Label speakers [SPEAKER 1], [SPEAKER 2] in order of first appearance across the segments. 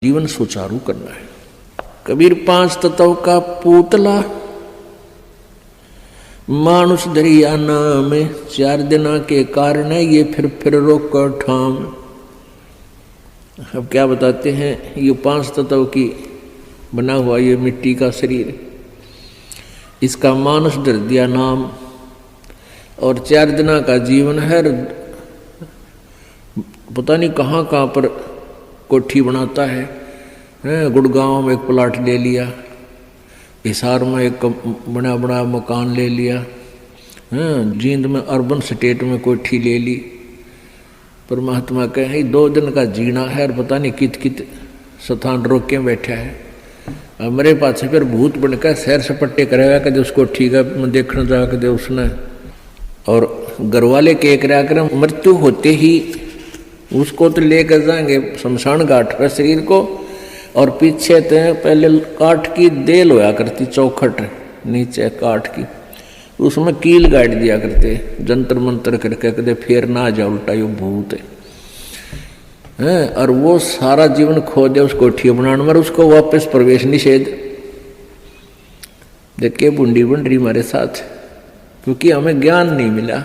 [SPEAKER 1] जीवन सुचारू करना है। कबीर 5 तत्व का पुतला मानुष दरिया नाम, 4 दिना के कारण ये फिर रोक ठाम। अब क्या बताते हैं, ये 5 तत्व की बना हुआ ये मिट्टी का शरीर, इसका मानुष दर दिया नाम, और 4 दिना का जीवन है। पता नहीं कहाँ कहाँ पर कोठी बनाता है। गुड़गांव में एक प्लाट ले लिया, हिसार में एक बड़ा बड़ा मकान ले लिया, जींद में अर्बन स्टेट में कोठी ले ली। परमात्मा कहे 2 दिन का जीना है और पता नहीं कित स्थान रोक के बैठा है। मेरे पास फिर भूत बनकर सैर सपट्टे करेगा कदे उसको ठीक है देखना जा कदे उसने। और घरवाले के कर मृत्यु होते ही उसको तो लेकर जाएंगे शमशान घाट पर शरीर को, और पीछे तो पहले काठ की देल होया करती, चौखट नीचे काठ की, उसमें कील गाड़ दिया करते जंतर मंतर करके कदे फेर ना जा उल्टा यो भूत है। और वो सारा जीवन खो दे उस कोठी बनाने में, उसको वापस प्रवेश निषेध। देखे बूंदी बन रही हमारे साथ, क्योंकि हमें ज्ञान नहीं मिला,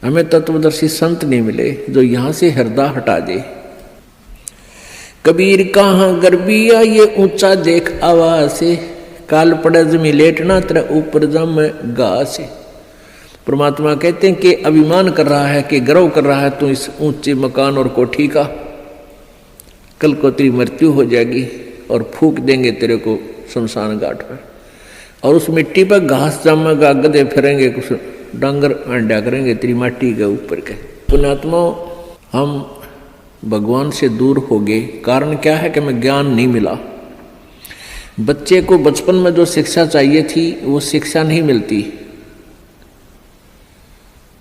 [SPEAKER 1] हमें तत्वदर्शी संत नहीं मिले जो यहाँ से हृदय हटा दे। कबीर कहाँ गर्बिया ये ऊंचा देख आवाज से, काल पड़े जमी लेटना तेरा ऊपर जम गा से। परमात्मा कहते हैं कि अभिमान कर रहा है, कि गर्व कर रहा है तो इस ऊंचे मकान और कोठी का, कल को तेरी मृत्यु हो जाएगी और फूंक देंगे तेरे को शमशान घाट पर, और उस मिट्टी पर घास जमेगा, गधे फिरेंगे, कुछ डांगर अंडा करेंगे तेरी माटी के ऊपर के। पुण्यात्मा, हम भगवान से दूर हो गए। कारण क्या है कि हमें ज्ञान नहीं मिला। बच्चे को बचपन में जो शिक्षा चाहिए थी वो शिक्षा नहीं मिलती।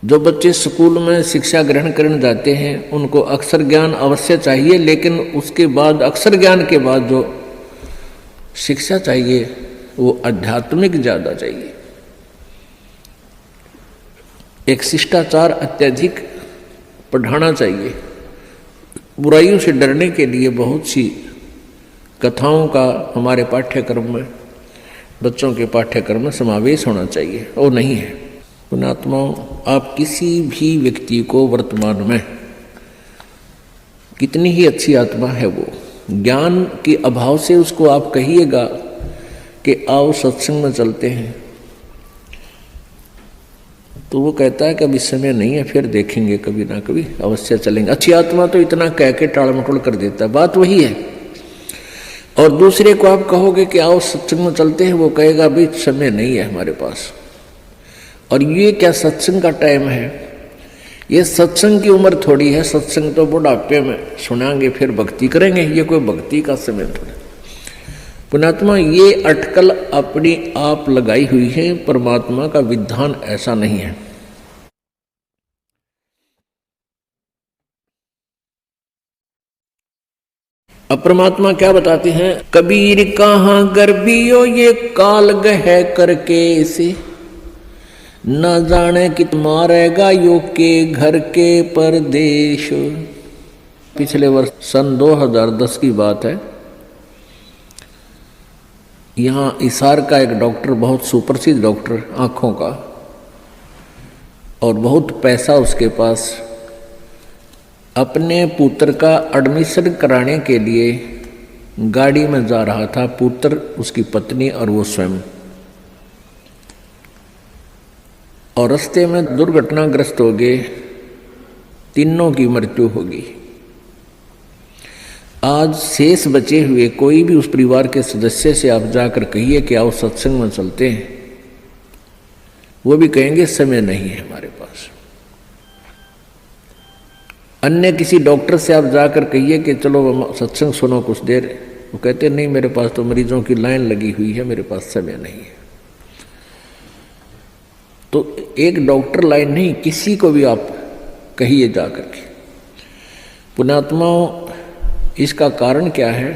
[SPEAKER 1] जो बच्चे स्कूल में शिक्षा ग्रहण करने जाते हैं उनको अक्षर ज्ञान अवश्य चाहिए, लेकिन उसके बाद अक्षर ज्ञान के बाद जो शिक्षा चाहिए वो आध्यात्मिक ज़्यादा चाहिए। एक शिष्टाचार अत्यधिक पढ़ाना चाहिए। बुराइयों से डरने के लिए बहुत सी कथाओं का हमारे पाठ्यक्रम में, बच्चों के पाठ्यक्रम में समावेश होना चाहिए, और नहीं है। पुण्यात्माओं, आप किसी भी व्यक्ति को वर्तमान में कितनी ही अच्छी आत्मा है वो, ज्ञान के अभाव से उसको आप कहिएगा कि आओ सत्संग में चलते हैं, तो वो कहता है कि अभी समय नहीं है, फिर देखेंगे, कभी ना कभी अवश्य चलेंगे। अच्छी आत्मा तो इतना कह के टाल मटोल कर देता है, बात वही है। और दूसरे को आप कहोगे कि आओ सत्संग में चलते हैं, वो कहेगा अभी समय नहीं है हमारे पास। और ये क्या सत्संग का टाइम है? ये सत्संग की उम्र थोड़ी है, सत्संग तो बुढ़ापे में सुनाएंगे फिर भक्ति करेंगे, ये कोई भक्ति का समय थोड़ा। पुण्यात्मा, ये अटकल अपनी आप लगाई हुई है, परमात्मा का विधान ऐसा नहीं है। अब परमात्मा क्या बताते हैं, कबीर कहाँ गर्बियो ये काल गह करके से, न जाने कित मारेगा यो के घर के परदेश। पिछले वर्ष सन 2010 की बात है। यहाँ हिसार का एक डॉक्टर, बहुत सुप्रसिद्ध डॉक्टर आँखों का, और बहुत पैसा उसके पास, अपने पुत्र का एडमिशन कराने के लिए गाड़ी में जा रहा था, पुत्र, उसकी पत्नी और वो स्वयं, और रास्ते में दुर्घटनाग्रस्त हो गए, तीनों की मृत्यु होगी। आज शेष बचे हुए कोई भी उस परिवार के सदस्य से आप जाकर कहिए कि आओ सत्संग में चलते हैं, वो भी कहेंगे समय नहीं है हमारे पास। अन्य किसी डॉक्टर से आप जाकर कहिए कि चलो सत्संग सुनो कुछ देर, वो कहते नहीं मेरे पास तो मरीजों की लाइन लगी हुई है, मेरे पास समय नहीं है। तो एक डॉक्टर लाइन नहीं, किसी को भी आप कहिए जाकर के। पुण्यात्माओं, इसका कारण क्या है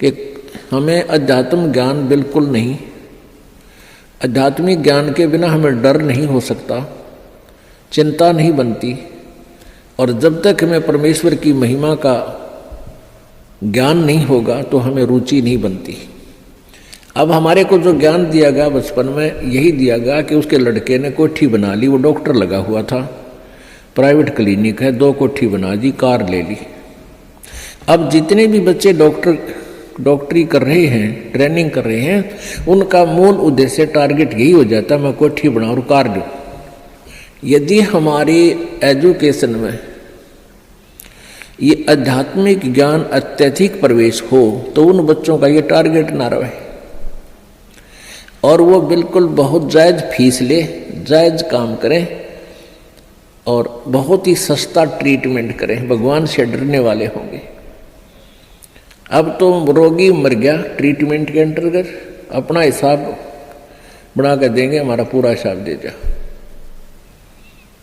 [SPEAKER 1] कि हमें अध्यात्म ज्ञान बिल्कुल नहीं, आध्यात्मिक ज्ञान के बिना हमें डर नहीं हो सकता, चिंता नहीं बनती, और जब तक हमें परमेश्वर की महिमा का ज्ञान नहीं होगा तो हमें रुचि नहीं बनती। अब हमारे को जो ज्ञान दिया गया बचपन में, यही दिया गया कि उसके लड़के ने कोठी बना ली, वो डॉक्टर लगा हुआ था, प्राइवेट क्लिनिक है, 2 कोठी बना दी, कार ले ली। अब जितने भी बच्चे डॉक्टरी कर रहे हैं, ट्रेनिंग कर रहे हैं, उनका मूल उद्देश्य टारगेट यही हो जाता है, मैं कोठी बनाऊं और कार लूं। यदि हमारी एजुकेशन में ये आध्यात्मिक ज्ञान अत्यधिक प्रवेश हो तो उन बच्चों का ये टारगेट ना रहे और वो बिल्कुल बहुत जायज़ फीस ले, जायज़ काम करें और बहुत ही सस्ता ट्रीटमेंट करें, भगवान से डरने वाले होंगे। अब तो रोगी मर गया, ट्रीटमेंट के अंतर्गत अपना हिसाब बना कर देंगे, हमारा पूरा हिसाब दे जा,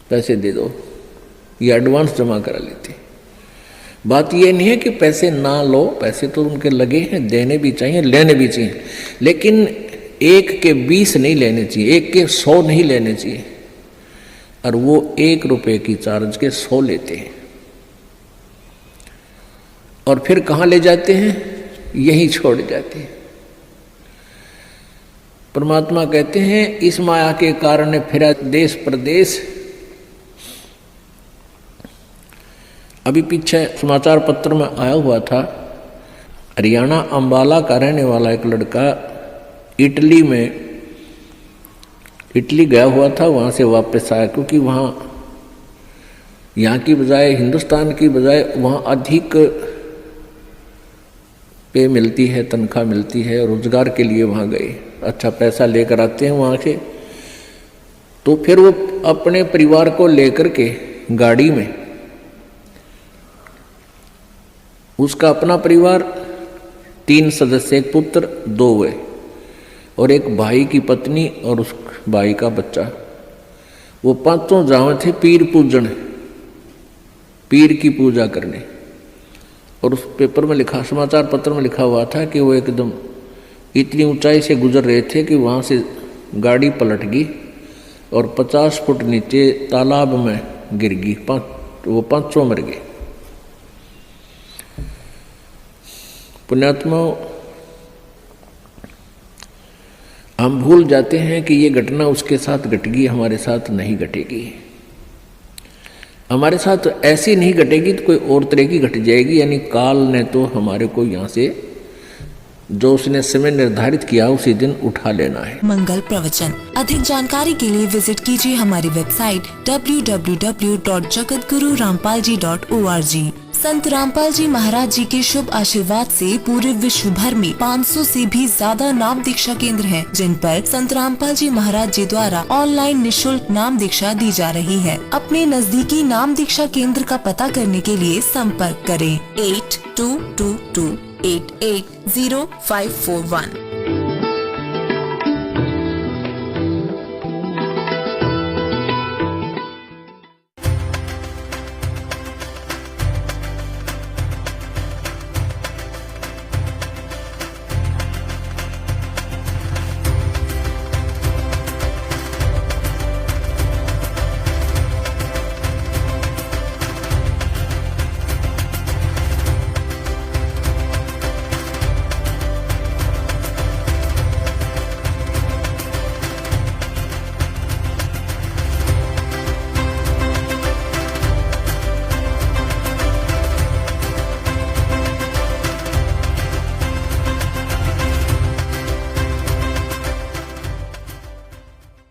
[SPEAKER 1] पैसे दे दो, ये एडवांस जमा करा लेते। बात ये नहीं है कि पैसे ना लो, पैसे तो उनके लगे हैं, देने भी चाहिए, लेने भी चाहिए, लेकिन 1 के 20 नहीं लेने चाहिए, 1 के 100 नहीं लेने चाहिए। और वो 1 रुपये की चार्ज के 100 लेते हैं और फिर कहाँ ले जाते हैं? यहीं छोड़ जाते हैं। परमात्मा कहते हैं इस माया के कारण फिरा देश प्रदेश। अभी पीछे समाचार पत्र में आया हुआ था, हरियाणा अंबाला का रहने वाला एक लड़का इटली गया हुआ था, वहाँ से वापस आया क्योंकि वहाँ यहाँ की बजाय, हिंदुस्तान की बजाय वहाँ अधिक पे मिलती है, तनख्वाह मिलती है, रोजगार के लिए वहाँ गए, अच्छा पैसा लेकर आते हैं वहाँ से। तो फिर वो अपने परिवार को लेकर के गाड़ी में, उसका अपना परिवार 3 सदस्य, एक पुत्र 2 हुए और एक भाई की पत्नी और उस भाई का बच्चा, वो 5 जावे थे पीर पूजन, पीर की पूजा करने। और उस पेपर में लिखा, समाचार पत्र में लिखा हुआ था कि वो एकदम इतनी ऊंचाई से गुजर रहे थे कि वहाँ से गाड़ी पलट गई और 50 फुट नीचे तालाब में गिर गई, वो 5 मर गए। पुण्यात्मा, हम भूल जाते हैं कि ये घटना उसके साथ घट गई, हमारे साथ नहीं घटेगी। हमारे साथ ऐसी नहीं घटेगी तो कोई और तरह की घट जाएगी, यानी काल ने तो हमारे को यहाँ से जो उसने समय निर्धारित किया उसी दिन उठा लेना है।
[SPEAKER 2] मंगल प्रवचन। अधिक जानकारी के लिए विजिट कीजिए हमारी वेबसाइट www.jagatgururampalji.org। संत रामपाल जी महाराज जी के शुभ आशीर्वाद से पूरे विश्व भर में 500 से भी ज्यादा नाम दीक्षा केंद्र हैं, जिन पर संत रामपाल जी महाराज जी द्वारा ऑनलाइन निशुल्क नाम दीक्षा दी जा रही है। अपने नजदीकी नाम दीक्षा केंद्र का पता करने के लिए संपर्क करें 8222880541।